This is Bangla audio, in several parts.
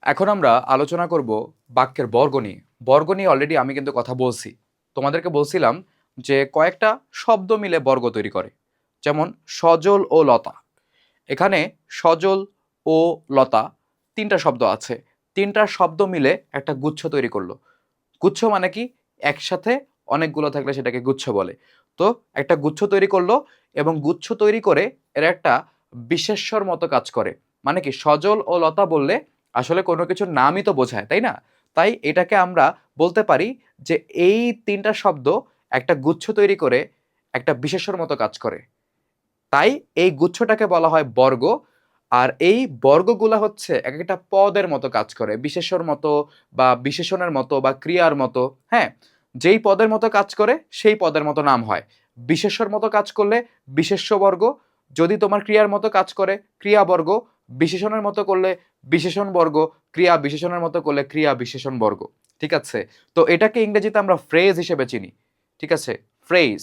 এখন আমরা আলোচনা করব বাক্যের বর্গ নিয়ে। বর্গ নিয়ে অলরেডি আমি কিন্তু কথা বলছি। তোমাদেরকে বলছিলাম যে কয়েকটা শব্দ মিলে বর্গ তৈরি করে। যেমন সজল ও লতা। এখানে সজল ও লতা তিনটা শব্দ আছে। তিনটা শব্দ মিলে একটা গুচ্ছ তৈরি করলো। গুচ্ছ মানে কি? একসাথে অনেকগুলো থাকলে সেটাকে গুচ্ছ বলে। তো একটা গুচ্ছ তৈরি করলো এবং গুচ্ছ তৈরি করে এরা একটা বিশেষ্যর মতো কাজ করে। মানে কি সজল ও লতা বললে আসলে কোনো কিছুর নামই তো বোঝায়, তাই না? তাই এটাকে আমরা বলতে পারি যে এই তিনটা শব্দ একটা গুচ্ছ তৈরি করে একটা বিশেষ্যর মতো কাজ করে। তাই এই গুচ্ছটাকে বলা হয় বর্গ। আর এই বর্গগুলা হচ্ছে এক একটা পদের মতো কাজ করে, বিশেষ্যর মতো বা বিশেষণের মতো বা ক্রিয়ার মতো। হ্যাঁ, যেই পদের মতো কাজ করে সেই পদের মতো নাম হয়। বিশেষ্যর মতো কাজ করলে বিশেষ্য বর্গ, যদি তোমার ক্রিয়ার মতো কাজ করে ক্রিয়া বর্গ, বিশেষণের মতো করলে বিশেষণ বর্গ, ক্রিয়া বিশেষণের মতো করলে ক্রিয়া বিশেষণ বর্গ। ঠিক আছে? তো এটাকে ইংরেজিতে আমরা ফ্রেজ হিসেবে চিনি। ঠিক আছে? ফ্রেজ।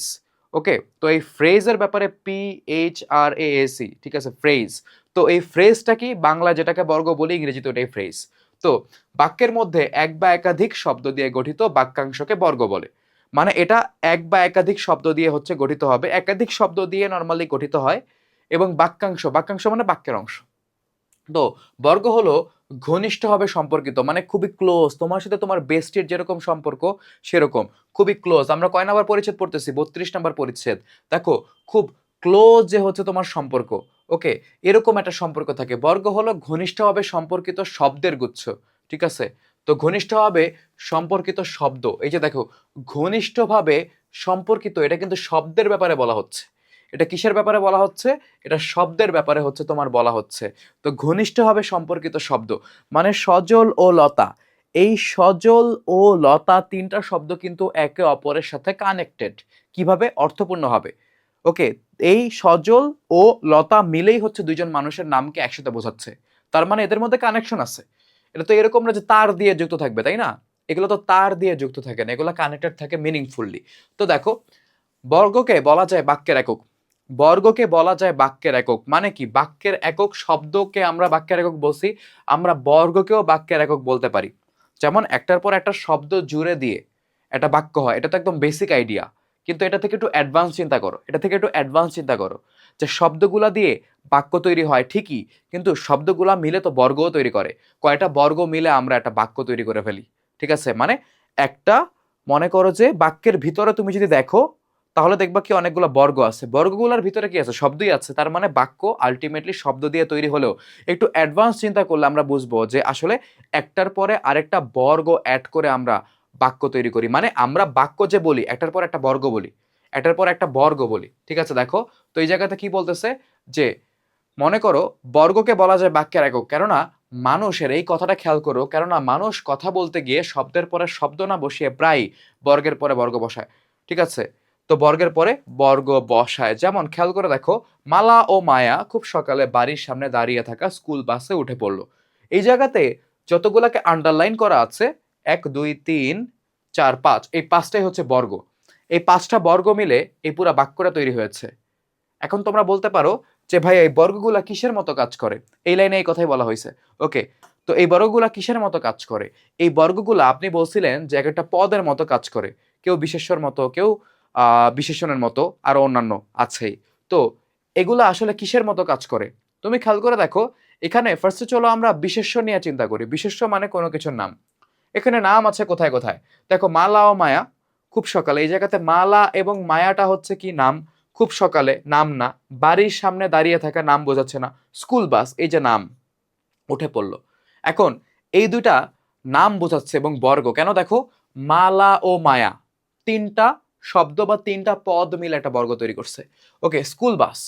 ওকে, তো এই ফ্রেজের ব্যাপারে PHRASE, ঠিক আছে, ফ্রেজ। তো এই ফ্রেজটা কি? বাংলা যেটাকে বর্গ বলি, ইংরেজিতে ওটাই ফ্রেজ। তো বাক্যের মধ্যে এক বা একাধিক শব্দ দিয়ে গঠিত বাক্যাংশকে বর্গ বলে। মানে এটা এক বা একাধিক শব্দ দিয়ে হচ্ছে গঠিত হবে, একাধিক শব্দ দিয়ে নর্মালি গঠিত হয়। এবং বাক্যাংশ, বাক্যাংশ মানে বাক্যের অংশ। তো বর্গ হলো ঘনিষ্ঠভাবে সম্পর্কিত, মানে খুবই ক্লোজ, তোমার সাথে তোমার বেস্টির যেরকম সম্পর্ক সেরকম খুবই ক্লোজ। আমরা কয় নাম্বার পরিচ্ছেদ পড়তেছি? 32 নাম্বার পরিচ্ছেদ। দেখো, খুব ক্লোজ যে হচ্ছে তোমার সম্পর্ক। ওকে, এরকম একটা সম্পর্ক থাকে। বর্গ হলো ঘনিষ্ঠভাবে সম্পর্কিত শব্দের গুচ্ছ। ঠিক আছে? তো ঘনিষ্ঠভাবে সম্পর্কিত শব্দ, এই যে দেখো, ঘনিষ্ঠভাবে সম্পর্কিত, এটা কিন্তু শব্দের ব্যাপারে বলা হচ্ছে। এটা কিসের ব্যাপারে বলা হচ্ছে? এটা শব্দের ব্যাপারে হচ্ছে তোমার বলা হচ্ছে। তো ঘনিষ্ঠভাবে সম্পর্কিত শব্দ মানে সজল ও লতা। এই সজল ও লতা তিনটা শব্দ কিন্তু একে অপরের সাথে কানেক্টেড। কিভাবে? অর্থপূর্ণ হবে। ওকে, এই সজল ও লতা মিলেই হচ্ছে দুইজন মানুষের নামকে একসাথে বোঝাচ্ছে। তার মানে এদের মধ্যে কানেকশন আছে। এটা তো এরকম না যে তার দিয়ে যুক্ত থাকবে, তাই না? এগুলো তো তার দিয়ে যুক্ত থাকে না, এগুলো কানেক্টেড থাকে মিনিংফুললি। তো দেখো, বর্গকে বলা যায় বাক্যের একক। বর্গকে বলা যায় বাক্যের একক মানে কি? বাক্যের একক শব্দকে আমরা বাক্যের একক বলছি, আমরা বর্গকেও বাক্যের একক বলতে পারি। যেমন একটার পর একটা শব্দ জুড়ে দিয়ে একটা বাক্য হয়, এটা তো একদম বেসিক আইডিয়া। কিন্তু এটা থেকে একটু অ্যাডভান্স চিন্তা করো, এটা থেকে একটু অ্যাডভান্স চিন্তা করো, যে শব্দগুলা দিয়ে বাক্য তৈরি হয় ঠিকই, কিন্তু শব্দগুলা মিলে তো বর্গও তৈরি করে। কয়টা বর্গ মিলে আমরা একটা বাক্য তৈরি করে ফেলি। ঠিক আছে? মানে একটা, মনে করো যে বাক্যের ভিতরে তুমি যদি দেখো, তাহলে দেখবা কি অনেকগুলো বর্গ আছে, বর্গগুলোর ভিতরে কি আছে? শব্দই আছে। তার মানে বাক্য আলটিমেটলি শব্দ দিয়ে তৈরি হলেও একটু অ্যাডভান্স চিন্তা করলে আমরা বুঝবো যে আসলে একটার পরে আরেকটা বর্গ অ্যাড করে আমরা বাক্য তৈরি করি। মানে আমরা বাক্য যে বলি, একটার পর একটা বর্গ বলি, একটার পর একটা বর্গ বলি। ঠিক আছে? দেখো, তো এই জায়গাতে কি বলতেছে যে মনে করো বর্গকে বলা যায় বাক্যের একক, কেননা মানুষের, এই কথাটা খেয়াল করো, কেননা মানুষ কথা বলতে গিয়ে শব্দের পরে শব্দ না বসিয়ে প্রায় বর্গের পরে বর্গ বসায়। ঠিক আছে? তো বর্গের পরে বর্গ বসায়। যেমন খেয়াল করে দেখো, মালা ও মায়া খুব সকালে বাড়ির সামনে দাঁড়িয়ে থাকা স্কুল বাসে উঠে পড়লো। এই জায়গাতে যতগুলাকে আন্ডারলাইন করা আছে, 1 2 3 4 5, এই পাঁচটাই হচ্ছে বর্গ। এই পাঁচটা বর্গ মিলে এই পুরা বাক্যটা তৈরি হয়েছে। এখন তোমরা বলতে পারো যে ভাই এই বর্গগুলা কিসের মতো কাজ করে? এই লাইনে এই কথাই বলা হয়েছে। ওকে, তো এই বর্গগুলা কিসের মতো কাজ করে? এই বর্গগুলা আপনি বলছিলেন যে এক একটা পদের মতো কাজ করে, কেউ বিশেষ্যর মতো, কেউ বিশেষণের মতো, আরো অন্যান্য আছেই। তো এগুলা আসলে কিসের মতো কাজ করে? তুমি খেয়াল করে দেখো, এখানে ফার্স্টে চলো আমরা বিশেষ্য নিয়ে চিন্তা করি। বিশেষ্য মানে কোনো কিছুর নাম। এখানে নাম আছে কোথায় কোথায়? দেখো, মালা ও মায়া খুব সকালে, এই জায়গাতে মালা এবং মায়াটা হচ্ছে কি? নাম। খুব সকালে নাম না, বাড়ির সামনে দাঁড়িয়ে থাকা নাম বোঝাচ্ছে না। স্কুল বাস, এই যে নাম, উঠে পড়লো। এখন এই দুইটা নাম বোঝাচ্ছে এবং বর্গ কেন? দেখো, মালা ও মায়া তিনটা শব্দ বা তিনটা পদ মিলে একটা বর্গ তৈরি করছে। ওকে, স্কুল বাস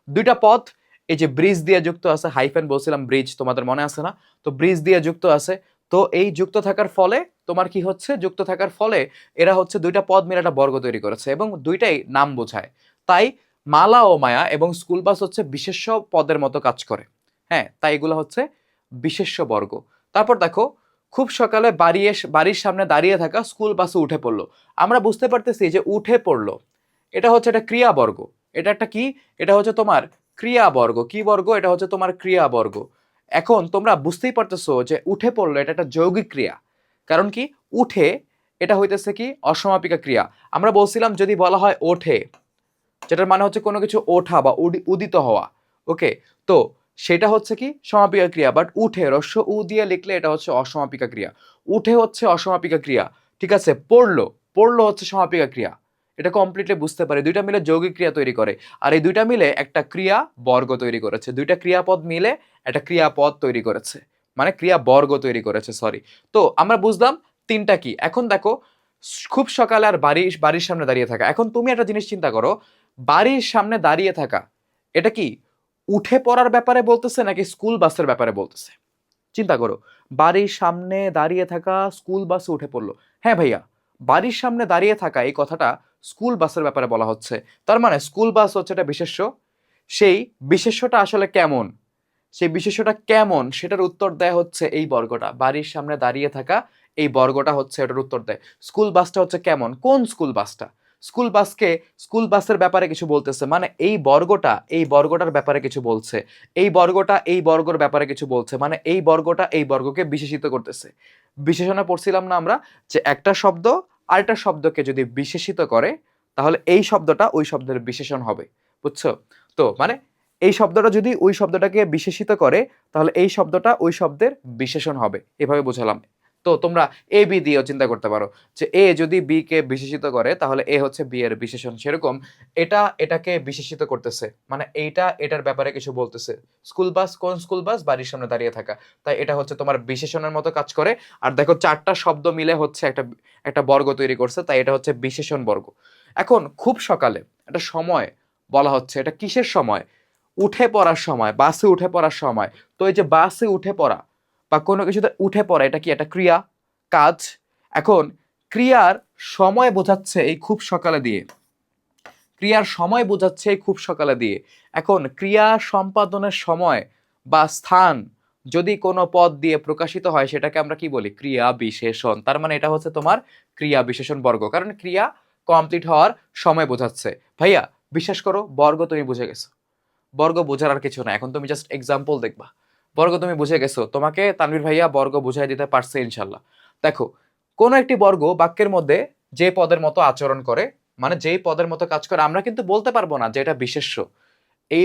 দুইটা পদ, এই যে ব্রিজ দিয়ে যুক্ত আছে, হাইফেন বলছিলাম ব্রিজ, তোমাদের মনে আছে না? তো ব্রিজ দিয়ে যুক্ত আছে। তো এই যুক্ত থাকার ফলে তোমার কি হচ্ছে? যুক্ত থাকার ফলে এরা হচ্ছে দুইটা পদ মিলে একটা বর্গ তৈরি করেছে এবং দুইটাই নাম বোঝায়। তাই মালা ও মায়া এবং স্কুল বাস হচ্ছে বিশেষ্য পদের মতো কাজ করে। হ্যাঁ, তাই এগুলো হচ্ছে বিশেষ্য বর্গ। তারপর দেখো, খুব সকালে বাড়ির সামনে দাঁড়িয়ে থাকা স্কুল বাসে উঠে পড়লো। আমরা বুঝতে পারতেছি যে উঠে পড়লো, এটা হচ্ছে একটা ক্রিয়া বর্গ। এটা একটা কি? এটা হচ্ছে তোমার ক্রিয়া বর্গ। কি বর্গ? এটা হচ্ছে তোমার ক্রিয়া বর্গ। এখন তোমরা বুঝতেই পারতেছো যে উঠে পড়লো এটা একটা যৌগিক ক্রিয়া। কারণ কি, উঠে এটা হইতেছে কি অসমাপিকা ক্রিয়া। আমরা বলছিলাম যদি বলা হয় ওঠে, যেটার মানে হচ্ছে কোনো কিছু ওঠা বা উদিত হওয়া, ওকে, তো সেটা হচ্ছে কি সমাপিকা ক্রিয়া। বাট উঠে রস্য উ দিয়ে লিখলে এটা হচ্ছে অসমাপিকা ক্রিয়া। উঠে হচ্ছে অসমাপিকা ক্রিয়া, ঠিক আছে। পড়লো, পড়লো হচ্ছে সমাপিকা ক্রিয়া। এটা কমপ্লিটলি বুঝতে পারে, দুইটা মিলে যৌগিক ক্রিয়া তৈরি করে। আর এই দুইটা মিলে একটা ক্রিয়া বর্গ তৈরি করেছে, দুইটা ক্রিয়াপদ মিলে একটা ক্রিয়াপদ তৈরি করেছে, মানে ক্রিয়া বর্গ তৈরি করেছে, সরি। তো আমরা বুঝলাম তিনটা কি। এখন দেখো, খুব সকালে আর বাড়ির সামনে দাঁড়িয়ে থাকা। এখন তুমি একটা জিনিস চিন্তা করো, বাড়ির সামনে দাঁড়িয়ে থাকা এটা কি উঠে পড়ার ব্যাপারে বলতেছে নাকি স্কুল বাসের ব্যাপারে বলতেছে? চিন্তা করো, বাড়ির সামনে দাঁড়িয়ে থাকা, স্কুল বাসে উঠে পড়লো। হ্যাঁ ভাইয়া, বাড়ির সামনে দাঁড়িয়ে থাকা এই কথাটা স্কুল বাসের ব্যাপারে বলা হচ্ছে। তার মানে স্কুল বাস হচ্ছে একটা বিশেষ্য। সেই বিশেষ্যটা আসলে কেমন, সেই বিশেষ্যটা কেমন সেটার উত্তর দেয় হচ্ছে এই বর্গটা, বাড়ির সামনে দাঁড়িয়ে থাকা। এই বর্গটা হচ্ছে এটার উত্তর দেয়। স্কুল বাসটা হচ্ছে কেমন, কোন স্কুল বাসটা? স্কুল বাসকে স্কুল বাসের ব্যাপারে কিছু বলতেছে, মানে এই বর্গটা এই বর্গটার ব্যাপারে কিছু বলছে, এই বর্গটা এই বর্গর ব্যাপারে কিছু বলছে, মানে এই বর্গটা এই বর্গকে বিশেষিত করতেছে। বিশেষণে পড়ছিলাম না আমরা যে একটা শব্দ আরেকটা শব্দকে যদি বিশেষিত করে তাহলে এই শব্দটা ওই শব্দের বিশেষণ হবে, বুঝছো? তো মানে এই শব্দটা যদি ওই শব্দটাকে বিশেষিত করে তাহলে এই শব্দটা ওই শব্দের বিশেষণ হবে, এভাবে বোঝালাম। তো তোমরা এ বি দিয়েও চিন্তা করতে পারো যে এ যদি বি কে বিশেষিত করে তাহলে এ হচ্ছে বি এর বিশেষণ, সেরকম এটা এটাকে বিশেষিত করতেছে, মানে এইটা এটার ব্যাপারে কিছু বলতেছে। স্কুল বাস, কোন স্কুল বাস? বাড়ির সামনে দাঁড়িয়ে থাকা, তাই এটা হচ্ছে তোমার বিশেষণের মতো কাজ করে। আর দেখো চারটা শব্দ মিলে হচ্ছে একটা একটা বর্গ তৈরি করছে, তাই এটা হচ্ছে বিশেষণ বর্গ। এখন খুব সকালে একটা সময় বলা হচ্ছে, এটা কিসের সময়? উঠে পড়ার সময়, বাসে উঠে পড়ার সময়। তো এই যে বাসে উঠে পড়া বা কোনো কিছুতে উঠে পড়া এটা কি একটা ক্রিয়া, কাজ। এখন ক্রিয়ার সময় বোঝাচ্ছে এই খুব সকালে দিয়ে, ক্রিয়ার সময় বোঝাচ্ছে এই খুব সকালে দিয়ে। এখন ক্রিয়া সম্পাদনের সময় বা স্থান যদি কোনো পদ দিয়ে প্রকাশিত হয় সেটাকে আমরা কি বলি? ক্রিয়া বিশেষণ। তার মানে এটা হচ্ছে তোমার ক্রিয়া বিশেষণ বর্গ, কারণ ক্রিয়া কমপ্লিট হওয়ার সময় বোঝাচ্ছে। ভাইয়া বিশ্বাস করো, বর্গ তুমি বুঝে গেছো, বর্গ বোঝার আর কিছু না। এখন তুমি জাস্ট এক্সাম্পল দেখবা, বর্গ তুমি বুঝে গেছো। তোমাকে তানভীর ভাইয়া বর্গ বুঝাই দিতে পারছে ইনশাল্লাহ। দেখো, কোন একটি বর্গ বাক্যের মধ্যে যে পদের মতো আচরণ করে, মানে যেই পদের মতো কাজ করে, আমরা কিন্তু বলতে পারবো না যে এটা বিশেষ্য। এই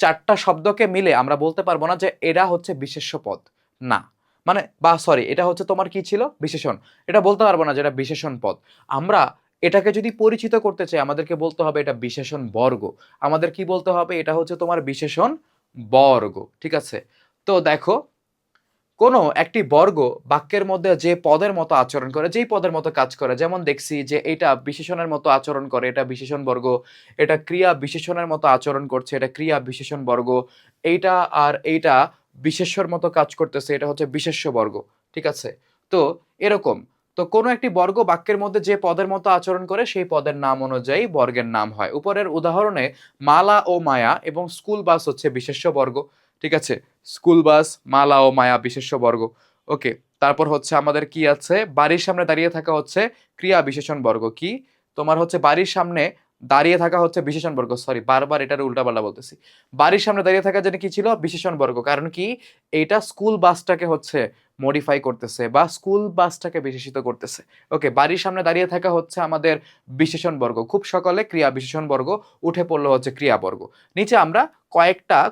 চারটা শব্দকে মিলে আমরা বলতে পারবো না যে এরা হচ্ছে বিশেষ্য পদ, না। মানে বা সরি, এটা হচ্ছে তোমার কি ছিল? বিশেষণ। এটা বলতে পারবো না যে এটা বিশেষণ পদ। আমরা এটাকে যদি পরিচিত করতে চাই আমাদেরকে বলতে হবে এটা বিশেষণ বর্গ। আমাদের কি বলতে হবে? এটা হচ্ছে তোমার বিশেষণ বর্গ, ঠিক আছে। তো দেখো, কোনো একটি বর্গ বাক্যের মধ্যে যে পদের মতো আচরণ করে, যেই পদের মতো কাজ করে, যেমন দেখছি যে এটা বিশেষণের মতো আচরণ করে, এটা বিশেষণ বর্গ। এটা ক্রিয়া বিশেষণের মতো আচরণ করছে, এটা ক্রিয়া বিশেষণ বর্গ। এইটা আর এইটা বিশেষ্যর মতো কাজ করতেছে, এটা হচ্ছে বিশেষ্য বর্গ, ঠিক আছে। তো এরকম, তো কোনো একটি বর্গ বাক্যের মধ্যে যে পদের মতো আচরণ করে সেই পদের নাম অনুযায়ী বর্গের নাম হয়। উপরের উদাহরণে মালা ও মায়া এবং স্কুল বাস হচ্ছে বিশেষ্য বর্গ, ঠিক আছে। স্কুল বাস, মালা ও মায়া বিশেষ্য বর্গ, ওকে। তারপর হচ্ছে আমাদের কি আছে? বাড়ির সামনে দাঁড়িয়ে থাকা হচ্ছে ক্রিয়া বিশেষণ বর্গ। কি তোমার হচ্ছে বাড়ির সামনে দাঁড়িয়ে থাকা হচ্ছে বিশেষণ বর্গ, সরি বারবার এটার উল্টাপাল্টা বলতেছি। বাড়ির সামনে দাঁড়িয়ে থাকা যেন কি ছিল? বিশেষণ বর্গ। কারণ কি, এইটা স্কুল বাসটাকে হচ্ছে মডিফাই করতেছে বা স্কুল বাসটাকে বিশেষিত করতেছে। ওকে, বাড়ির সামনে দাঁড়িয়ে থাকা হচ্ছে আমাদের বিশেষণ বর্গ। খুব সকালে ক্রিয়া বিশেষণ বর্গ, উঠে পড়লো হচ্ছে ক্রিয়া বর্গ। নিচে আমরা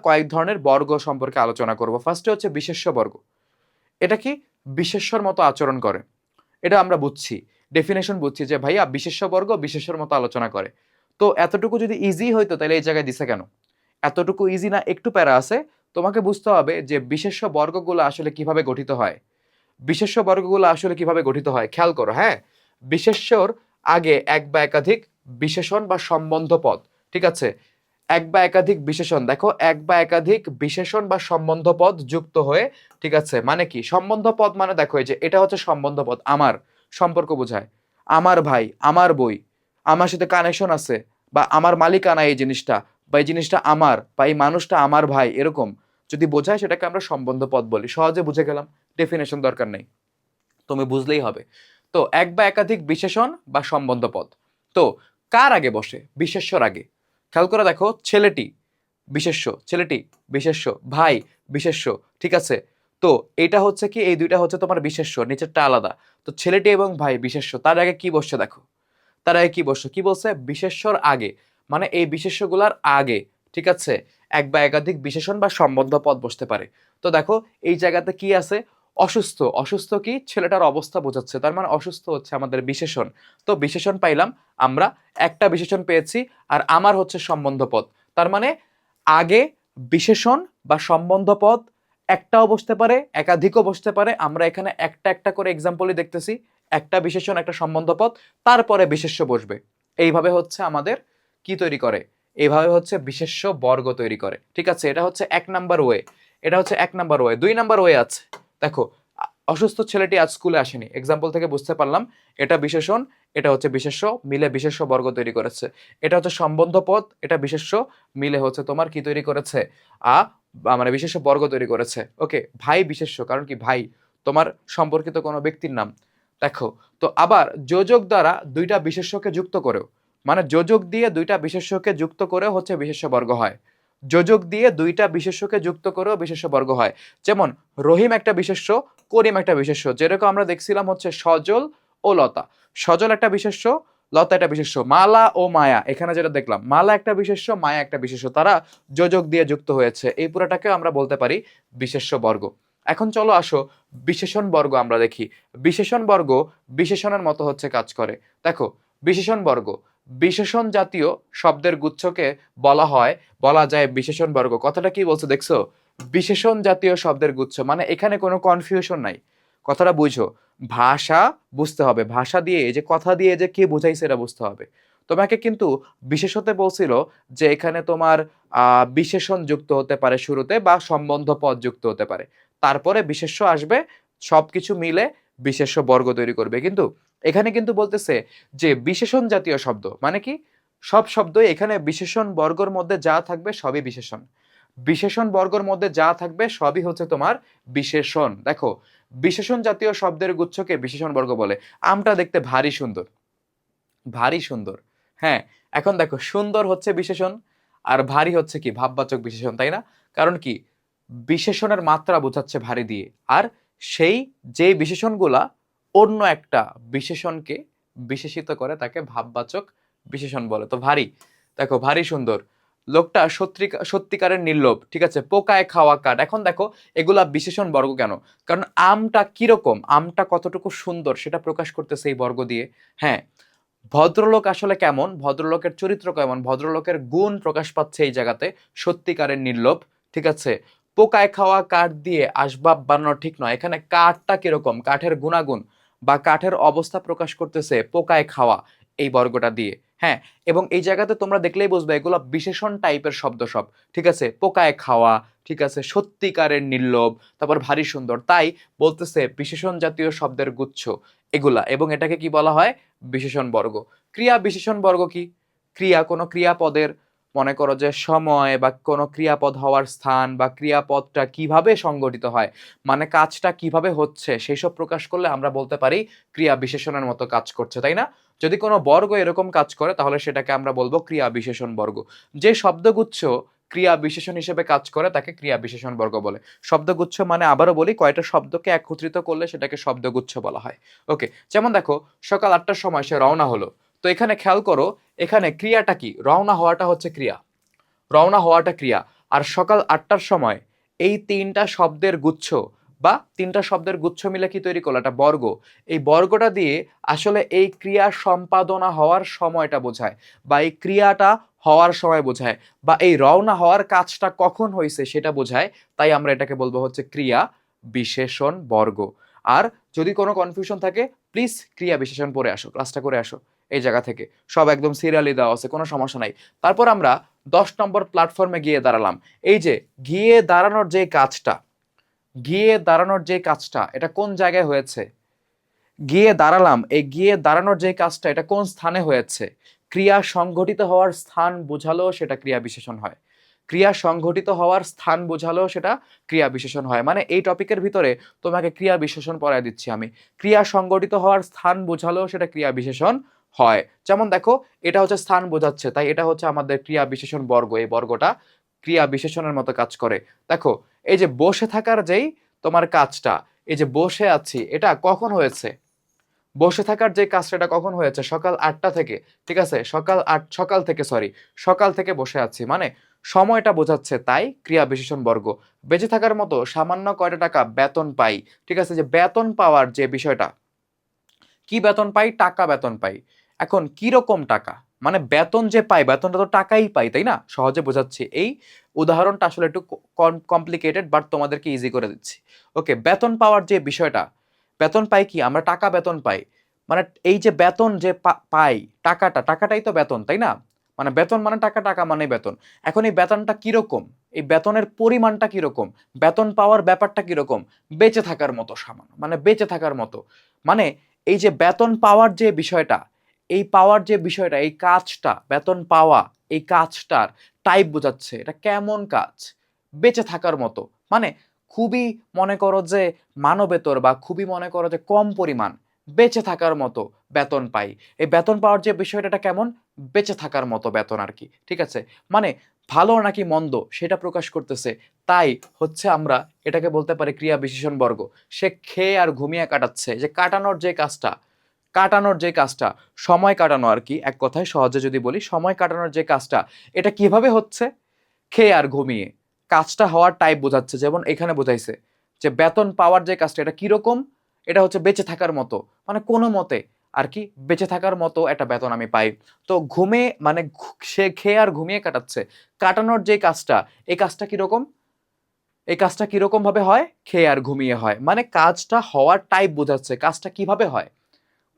কয়েক ধরনের বর্গ সম্পর্কে আলোচনা করব। ফার্স্টে হচ্ছে বিশেষ্য বর্গ। এটা কি? বিশেষ্যর মতো আচরণ করে, এটা আমরা বুঝছি, ডেফিনেশন বুঝছি যে ভাইয়া বিশেষ্য বর্গ বিশেষ্যর মতো আলোচনা করে। তো এতটুকু যদি ইজি হইতো তাহলে এই জায়গায় দিছে কেন? এতটুকু ইজি না, একটু প্যারা আছে। তোমাকে বুঝতে হবে যে বিশেষ্য বর্গগুলো আসলে কিভাবে গঠিত হয়। বিশেষ্য বর্গগুলো আসলে কিভাবে গঠিত হয় খেয়াল করো, হ্যাঁ। বিশেষ্যর আগে এক বা একাধিক বিশেষণ বা সম্বন্ধ পদ, ঠিক আছে। এক বা একাধিক বিশেষণ, দেখো এক বা একাধিক বিশেষণ বা সম্বন্ধ পদ যুক্ত হয়ে, ঠিক আছে। মানে কি সম্বন্ধ পদ? মানে দেখো এই যে এটা হচ্ছে সম্বন্ধ পদ, আমার সম্পর্ক বোঝায়, আমার ভাই, আমার বই, আমার সাথে কানেকশন আছে, বা আমার মালিকানা এই জিনিসটা, বা এই জিনিসটা আমার, বা এই মানুষটা আমার ভাই, এরকম যদি বোঝায় সেটাকে আমরা সম্বন্ধ পদ বলি। সহজে বুঝে গেলাম, ডেফিনেশন দরকার নেই, তুমি বুঝলেই হবে। তো এক বা একাধিক বিশেষণ বা সম্বন্ধ পদ, তো কার আগে বসে? বিশেষ্যর আগে। খেয়াল করে দেখো, ছেলেটি বিশেষ্য, ছেলেটি বিশেষ্য, ভাই বিশেষ্য, ঠিক আছে। তো এটা হচ্ছে কি, এই দুইটা হচ্ছে তোমার বিশেষ্য, নিচেরটা আলাদা। তো ছেলেটি এবং ভাই বিশেষ্য, তার আগে কি বসছে দেখো, তার আগে কি বসছে, কি বলছে, বিশেষ্যর আগে, মানে এই বিশেষ্যগুলার আগে, ঠিক আছে, এক বা একাধিক বিশেষণ বা সম্বন্ধ পদ বসতে পারে। তো দেখো এই জায়গাতে কি আছে, অসুস্থ, অসুস্থ কি, ছেলেটার অবস্থা বোঝাচ্ছে, তার মানে অসুস্থ হচ্ছে আমাদের বিশেষণ। তো বিশেষণ পাইলাম আমরা, একটা বিশেষণ পেয়েছি, আর আমার হচ্ছে সম্বন্ধ পদ, তার মানে আগে বিশেষণ বা সম্বন্ধ পদ একটাও বসতে পারে, একাধিকও বসতে পারে। আমরা এখানে একটা একটা করে এক্সাম্পলই দেখতেছি, একটা বিশেষণ একটা সম্বন্ধ পদ, তারপরে বিশেষ্য বসবে। এইভাবে হচ্ছে আমাদের কি তৈরি করে, এইভাবে হচ্ছে বিশেষ্য বর্গ তৈরি করে, ঠিক আছে। এটা হচ্ছে এক নাম্বার ওয়ে, এটা হচ্ছে এক নাম্বার ওয়ে। দুই নাম্বার ওয়ে আছে, দেখো অসুস্থ ছেলেটি আজ স্কুলে আসেনি, এক্সাম্পল থেকে বুঝতে পারলাম এটা বিশেষণ, এটা হচ্ছে বিশেষ্য, মিলে বিশেষ্য বর্গ তৈরি করেছে। এটা হচ্ছে সম্বন্ধ পদ, এটা বিশেষ্য, মিলে হচ্ছে তোমার কি তৈরি করেছে, আ মানে বিশেষ্য বর্গ তৈরি করেছে। ওকে, ভাই বিশেষ্য, কারণ কি ভাই তোমার সম্পর্কিত কোনো ব্যক্তির নাম। দেখো, তো আবার যোজক দ্বারা দুইটা বিশেষ্যকে যুক্ত করেও, মানে যোজক দিয়ে দুইটা বিশেষ্যকে যুক্ত করেও হচ্ছে বিশেষ্য বর্গ হয়। যোজক দিয়ে দুইটা বিশেষ্যকে যুক্ত করেও বিশেষ্য বর্গ হয়। যেমন রহিম একটা বিশেষ্য, করিম একটা বিশেষ্য, যেরকম আমরা দেখছিলাম হচ্ছে সজল ও লতা। সজল একটা বিশেষ্য, লতা একটা বিশেষ্য। মালা ও মায়া, এখানে যেটা দেখলাম, মালা একটা বিশেষ্য, মায়া একটা বিশেষ্য, তারা যোজক দিয়ে যুক্ত হয়েছে। এই পুরোটাকে আমরা বলতে পারি বিশেষ্য বর্গ। এখন চলো আসো বিশেষণ বর্গ আমরা দেখি। বিশেষণ বর্গ বিশেষণের মতো হচ্ছে কাজ করে। দেখো বিশেষণ বর্গ, বিশেষণ জাতীয় শব্দের গুচ্ছকে বলা হয়, বলা যায় বিশেষণ বর্গ। কথাটা কি বলছে দেখছো, বিশেষণ জাতীয় শব্দের গুচ্ছ, মানে এখানে কোনো কনফিউশন নাই, কথাটা বুঝো। ভাষা বুঝতে হবে, ভাষা দিয়ে যে কথা দিয়ে যে কে বোঝাইছে এটা বুঝতে হবে। তোমাকে কিন্তু বিশেষতে বলছিল যে এখানে তোমার বিশেষণ যুক্ত হতে পারে শুরুতে, বা সম্বন্ধ পদ যুক্ত হতে পারে, তারপরে বিশেষ্য আসবে, সবকিছু মিলে বিশেষ্য বর্গ তৈরি করবে। কিন্তু এখানে কিন্তু বলতেছে যে বিশেষণ জাতীয় শব্দ, মানে কি, সব শব্দই এখানে বিশেষণ বর্গর মধ্যে যা থাকবে সবই বিশেষণ, বিশেষণ বর্গের মধ্যে যা থাকবে সবই হচ্ছে তোমার বিশেষণ। দেখো বিশেষণ জাতীয় শব্দের গুচ্ছকে বিশেষণ বর্গ বলে। আমটা দেখতে ভারী সুন্দর, ভারী সুন্দর, হ্যাঁ। এখন দেখো সুন্দর হচ্ছে বিশেষণ, আর ভারী হচ্ছে কি ভাববাচক বিশেষণ, তাই না? কারণ কি, বিশেষণের মাত্রা বোঝাচ্ছে ভারী দিয়ে, আর সেই যে বিশেষণগুলা অন্য একটা বিশেষণকে বিশেষিত করে তাকে ভাববাচক বিশেষণ বলে। তো ভারী, দেখো ভারী সুন্দর, লোকটা সত্যিকারের নির্লোভ, ঠিক আছে, পোকায় খাওয়া কাঠ। এখন দেখো এগুলা বিশেষণ বর্গ কেন, কারণ আমটা কিরকম, আমটা কতটুকু সুন্দর সেটা প্রকাশ করতেছে এই বর্গ দিয়ে। হ্যাঁ, ভদ্রলোক আসলে কেমন, ভদ্রলোকের চরিত্র কেমন, ভদ্রলোকের গুণ প্রকাশ পাচ্ছে এই জায়গাতে, সত্যিকারের নির্লোভ, ঠিক আছে। পোকায় খাওয়া কাঠ দিয়ে আসবাব বানানো ঠিক নয়, এখানে কাঠটা কিরকম, কাঠের গুণাগুণ বা কাঠের অবস্থা প্রকাশ করতেছে পোকায় খাওয়া এই বর্গটা দিয়ে। হ্যাঁ, এবং এই জায়গাতে তোমরা দেখলেই বুঝবে এগুলো বিশেষণ টাইপের শব্দ সব, ঠিক আছে, পোকায় খাওয়া, ঠিক আছে, সত্যিকারের নির্লোভ, তারপর ভারী সুন্দর, তাই বলতেছে বিশেষণ জাতীয় শব্দের গুচ্ছ এগুলা, এবং এটাকে কি বলা হয়, বিশেষণ বর্গ। ক্রিয়া বিশেষণ বর্গ কি, ক্রিয়া কোনো ক্রিয়াপদের, মনে করো যে সময় বা কোনো ক্রিয়াপদ হওয়ার স্থান বা ক্রিয়াপদটা কিভাবে সংগঠিত হয়, মানে কাজটা কিভাবে হচ্ছে সেই সব প্রকাশ করলে আমরা বলতে পারি ক্রিয়া বিশেষণের মতো কাজ করছে, তাই না? যদি কোনো বর্গ এরকম কাজ করে তাহলে সেটাকে আমরা বলবো ক্রিয়া বিশেষণ বর্গ। যে শব্দগুচ্ছ ক্রিয়া বিশেষণ হিসেবে কাজ করে তাকে ক্রিয়া বিশেষণ বর্গ বলে। শব্দগুচ্ছ মানে আবারও বলি, কয়টা শব্দকে একত্রিত করলে সেটাকে শব্দগুচ্ছ বলা হয়। ওকে, যেমন দেখো সকাল 8টার সময় সে রওনা হলো। তো এখানে খেয়াল করো, এখানে ক্রিয়াটা কি, রওনা হওয়াটা হচ্ছে ক্রিয়া, রওনা হওয়াটা ক্রিয়া। আর সকাল 8টার সময় এই তিনটা শব্দের গুচ্ছ বা তিনটা শব্দের গুচ্ছ মিলে কি তৈরি করলো, একটা বর্গ। এই বর্গটা দিয়ে আসলে এই ক্রিয়া সম্পাদনা হওয়ার সময়টা বোঝায়, বা এই ক্রিয়াটা হওয়ার সময় বোঝায়, বা এই রওনা হওয়ার কাজটা কখন হয়েছে সেটা বোঝায়। তাই আমরা এটাকে বলবো হচ্ছে ক্রিয়া বিশেষণ বর্গ। আর যদি কোনো কনফিউশন থাকে প্লিজ ক্রিয়া বিশেষণ পড়ে আসো, ক্লাসটা করে আসো এই জায়গা থেকে, সব একদম সিরিয়ালি দেওয়া আছে, কোনো সমস্যা নাই। তারপর আমরা 10 নম্বর প্ল্যাটফর্মে গিয়ে দাঁড়ালাম। এই যে গিয়ে দাঁড়ানোর যে কাজটা, গিয়ে দাঁড়ানোর যে কাজটা এটা কোন জায়গায় হয়েছে, গিয়ে দাঁড়ালাম, এই গিয়ে দাঁড়ানোর যে কাজটা এটা কোন স্থানে হয়েছে, ক্রিয়া সংঘটিত হওয়ার স্থান বোঝালেও সেটা ক্রিয়া বিশেষণ হয়, ক্রিয়া সংঘটিত হওয়ার স্থান বোঝালেও সেটা ক্রিয়া বিশেষণ হয়। মানে এই টপিকের ভিতরে তোমাকে ক্রিয়া বিশেষণ পড়ায় দিচ্ছি আমি, ক্রিয়া সংঘটিত হওয়ার স্থান বোঝালেও সেটা ক্রিয়া বিশেষণ হয়। যেমন দেখো এটা হচ্ছে স্থান বোঝাচ্ছে, তাই এটা হচ্ছে আমাদের ক্রিয়া বিশেষণ বর্গ, এই বর্গটা ক্রিয়া বিশেষণের মতো কাজ করে। দেখো এই যে বসে থাকার যেই তোমার কাজটা, এই যে বসে আছি, এটা কখন হয়েছে? বসে থাকার যে কাজটা এটা কখন হয়েছে? সকাল 8টা থেকে। ঠিক আছে, সকাল থেকে বসে আছি মানে সময়টা বোঝাচ্ছে, তাই ক্রিয়া বিশেষণ বর্গ। বেঁচে থাকার মতো সামান্য কয়টা টাকা বেতন পাই। ঠিক আছে, যে বেতন পাওয়ার যে বিষয়টা, কি বেতন পাই? টাকা বেতন পাই। এখন কি রকম টাকা? মানে বেতন যে পাই, বেতনটা তো টাকাই পাই, তাই না? সহজে বোঝাচ্ছি। এই উদাহরণটা আসলে একটু কমপ্লিকেটেড, বাট তোমাদেরকে ইজি করে দিচ্ছি। ওকে, বেতন পাওয়ার যে বিষয়টা, বেতন পাই কি? আমরা টাকা বেতন পাই। মানে এই যে বেতন যে পাই, টাকাটাই তো বেতন, তাই না? মানে বেতন মানে টাকা, টাকা মানে বেতন। এখন এই বেতনটা কিরকম? এই বেতনের পরিমাণটা কিরকম? বেতন পাওয়ার ব্যাপারটা কিরকম? বেঁচে থাকার মতো সামান্য, মানে বেঁচে থাকার মতো। মানে এই যে বেতন পাওয়ার যে বিষয়টা, এই কাজটা, বেতন পাওয়া, এই কাজটার টাইপ বোঝাচ্ছে, এটা কেমন কাজ? বেঁচে থাকার মতো। মানে খুবই মনে করো যে মানবেতর, বা খুবই মনে করো যে কম পরিমাণ, বেঁচে থাকার মতো বেতন পাই। এই বেতন পাওয়ার যে বিষয়টা, এটা কেমন? বেঁচে থাকার মতো বেতন আর কি। ঠিক আছে, মানে ভালো নাকি মন্দ সেটা প্রকাশ করতেছে। তাই হচ্ছে আমরা এটাকে বলতে পারি ক্রিয়া বিশেষণ বর্গ। সে খেয়ে আর ঘুমিয়ে কাটাচ্ছে, যে কাটানোর যে কাজটা, সময় কাটানো আর কি। এক কথায় সহজে যদি বলি, সময় কাটানোর যে কাজটা, এটা কিভাবে হচ্ছে? খেয়ে আর ঘুমিয়ে। কাজটা হওয়ার টাইপ বোঝাচ্ছে, যেমন এখানে বোঝাইছে যে বেতন পাওয়ার যে কাজটা, এটা কিরকম? এটা হচ্ছে বেঁচে থাকার মতো, মানে কোনো মতে আর কি বেঁচে থাকার মতো একটা বেতন আমি পাই। তো ঘুমে মানে সে খেয়ে আর ঘুমিয়ে কাটাচ্ছে। কাটানোর যে কাজটা, এই কাজটা কিরকম? এই কাজটা কিরকম ভাবে হয়? খেয়ে আর ঘুমিয়ে হয়। মানে কাজটা হওয়ার টাইপ বোঝাচ্ছে, কাজটা কিভাবে হয়,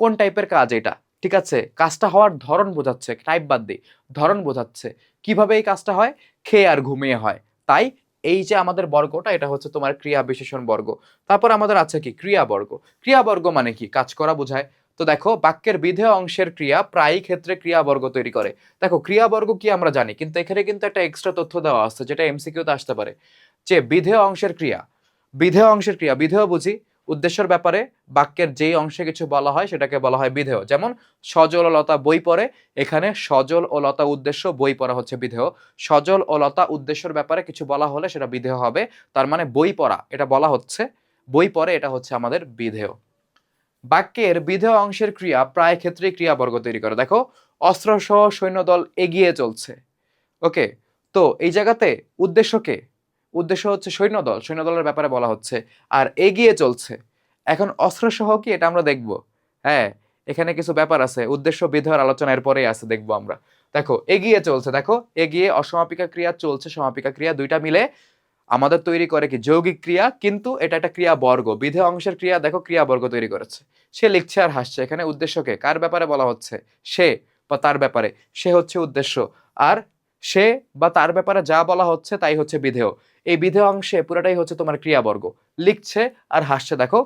কোন টাইপের কাজ এটা। ঠিক আছে, কাজটা হওয়ার ধরন বোঝাচ্ছে, টাইপ বাদ দিই, ধরন বোঝাচ্ছে কিভাবে এই কাজটা হয়, খেয়ে আর ঘুমিয়ে হয়। তাই এই যে আমাদের বর্গটা, এটা হচ্ছে তোমার ক্রিয়া বিশেষণ বর্গ। তারপর আমাদের আছে কি ক্রিয়া বর্গ। ক্রিয়া বর্গ মানে কি? কাজ করা বোঝায়। তো দেখো, বাক্যের বিধেয় অংশের ক্রিয়া প্রায়ই ক্ষেত্রে ক্রিয়া বর্গ তৈরি করে। দেখো ক্রিয়া বর্গ কি আমরা জানি, কিন্তু এখানে কিন্তু একটা এক্সট্রা তথ্য দেওয়া আছে, যেটা এমসিকিউতে আসতে পারে। যে বিধেয় অংশের ক্রিয়া, বিধেয় বুঝি উদ্দেশ্যের ব্যাপারে বাক্যের যেই অংশে কিছু বলা হয় সেটাকে বলা হয় বিধেয়। যেমন সজল ও লতা বই পড়ে, এখানে সজল ও লতা উদ্দেশ্য, বই পড়া হচ্ছে বিধেয়। সজল ও লতা উদ্দেশ্যের ব্যাপারে কিছু বলা হলে সেটা বিধেয় হবে। তার মানে বই পড়া এটা বলা হচ্ছে, বই পড়ে এটা হচ্ছে আমাদের বিধেয়। বাক্যের বিধেয় অংশের ক্রিয়া প্রায় ক্ষেত্রেই ক্রিয়াবর্গ তৈরি করে। দেখো, অস্ত্রসহ সৈন্যদল এগিয়ে চলছে। ওকে, তো এই জায়গাতে উদ্দেশ্যকে, উদ্দেশ্য হচ্ছে সৈন্যদল, সৈন্যদলের ব্যাপারে বলা হচ্ছে। আর এগিয়ে চলছে, এখন অস্ত্রসহ কি এটা আমরা দেখব। হ্যাঁ, এখানে কিছু ব্যাপার আছে, উদ্দেশ্য বিধেয়ের আলোচনা এরপরেই আছে, দেখবো আমরা। দেখো এগিয়ে চলছে, দেখো এগিয়ে অসমাপিকা ক্রিয়া, চলছে সমাপিকা ক্রিয়া, দুইটা মিলে আমাদের তৈরি করে কি যৌগিক ক্রিয়া, কিন্তু এটা একটা ক্রিয়া বর্গ। বিধেয় অংশের ক্রিয়া দেখো ক্রিয়া বর্গ তৈরি করেছে। সে লিখছে আর হাসছে, এখানে উদ্দেশ্যকে কার ব্যাপারে বলা হচ্ছে? সে বা তার ব্যাপারে, সে হচ্ছে উদ্দেশ্য। আর সে বা তার ব্যাপারে যা বলা হচ্ছে তাই হচ্ছে বিধেয়। এই বিধেয় অংশে পুরোটাই হচ্ছে তোমার ক্রিয়া বর্গ। লিখছে আর হাসছে, দেখো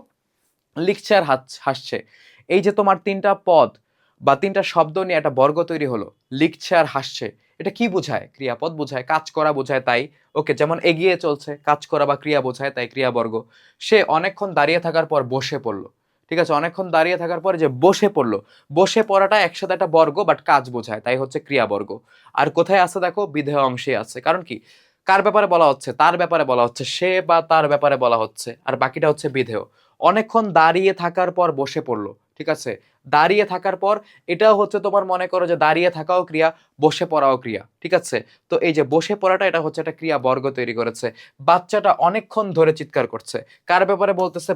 লিখছে আর হাসছে, এই যে তোমার তিনটা পদ বা তিনটা শব্দ নিয়ে একটা বর্গ তৈরি হলো, লিখছে আর হাসছে। এটা কি বোঝায়? ক্রিয়াপদ বোঝায়, কাজ করা বোঝায়, তাই। ওকে, যেমন এগিয়ে চলছে কাজ করা বা ক্রিয়া বোঝায়, তাই ক্রিয়া বর্গ। সে অনেকক্ষণ দাঁড়িয়ে থাকার পর বসে পড়লো। ঠিক আছে, অনেকক্ষণ দাঁড়িয়ে থাকার পরে যে বসে পড়লো, বসে পড়াটা একসাথে একটা বর্গ, বাট কাজ বোঝায়, তাই হচ্ছে ক্রিয়া বর্গ। আর কোথায় আছে? দেখো বিধেয় অংশে আছে। কারণ কি? কার ব্যাপারে বলা হচ্ছে? তার ব্যাপারে বলা হচ্ছে, সে বা তার ব্যাপারে বলা হচ্ছে, আর বাকিটা হচ্ছে বিধেয়। অনেকক্ষণ দাঁড়িয়ে থাকার পর বসে পড়লো। ঠিক আছে, দাঁড়িয়ে থাকার পর, এটাও হচ্ছে তোমার মনে করো যে দাঁড়িয়ে থাকাও ক্রিয়া, বসে পড়াও ক্রিয়া। ঠিক আছে, তো এই যে বসে পড়াটা, এটা হচ্ছে একটা ক্রিয়া বর্গ তৈরি করেছে। বাচ্চাটা অনেকক্ষণ ধরে চিৎকার করছে, কার ব্যাপারে বলতেছে?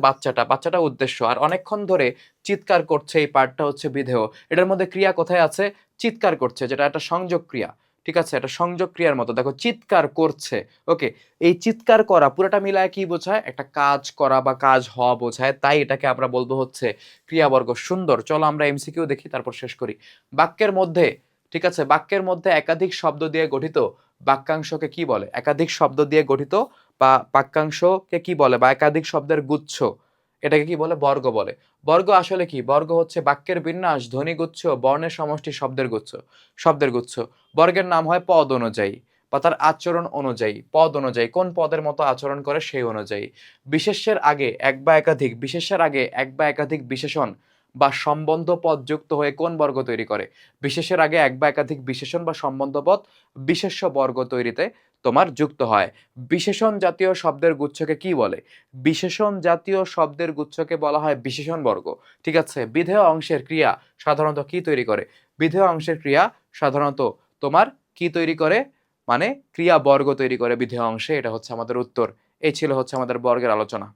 বাচ্চাটা উদ্দেশ্য, আর অনেকক্ষণ ধরে চিৎকার করছে, এই পার্টটা হচ্ছে বিধেয়। এটার মধ্যে ক্রিয়া কোথায় আছে? চিৎকার করছে, যেটা একটা সংযোগ ক্রিয়া। ঠিক আছে, এটা সংযোগ ক্রিয়ার মতো। দেখো চিৎকার করছে। ওকে, এই চিৎকার করা পুরোটা মিলায় কি বোঝায়? একটা কাজ করা বা কাজ হওয়া বোঝায়, তাই এটাকে আমরা বলবো হচ্ছে ক্রিয়াবর্গ। সুন্দর, চলো আমরা এমসিকিউ দেখি, তারপর শেষ করি। বাক্যের মধ্যে, ঠিক আছে, বাক্যের মধ্যে একাধিক শব্দ দিয়ে গঠিত বাক্যাংশকে কি বলে? একাধিক শব্দ দিয়ে গঠিত বা বাক্যাংশকে কি বলে, বা একাধিক শব্দের গুচ্ছ, এটাকে কি বলে? বর্গ বলে। বর্গ আসলে কি? বর্গ হচ্ছে বাক্যের বিন্যাস, ধ্বনিগুচ্ছ, বর্ণের সমষ্টি, শব্দের গুচ্ছ। বর্গের নাম হয় পদ অনুযায়ী বা তার আচরণ অনুযায়ী, পদ অনুযায়ী, কোন পদের মতো আচরণ করে সেই অনুযায়ী। বিশেষের আগে এক বা একাধিক বিশেষণ বা সম্বন্ধ পদ যুক্ত হয়ে কোন বর্গ তৈরি করে? বিশেষের আগে এক বা একাধিক বিশেষণ বা সম্বন্ধ পদ বিশেষ্য বর্গ তোমার যুক্ত হয়। বিশেষণ জাতীয় শব্দের গুচ্ছকে কি বলে? বিশেষণ জাতীয় শব্দের গুচ্ছকে বলা হয় বিশেষণ বর্গ। ঠিক আছে, বিধেয় অংশের ক্রিয়া সাধারণত কি তৈরি করে? বিধেয় অংশের ক্রিয়া সাধারণত তোমার কি তৈরি করে? মানে ক্রিয়া বর্গ তৈরি করে বিধেয় অংশে। এটা হচ্ছে আমাদের উত্তর। এই ছিল হচ্ছে আমাদের বর্গের আলোচনা।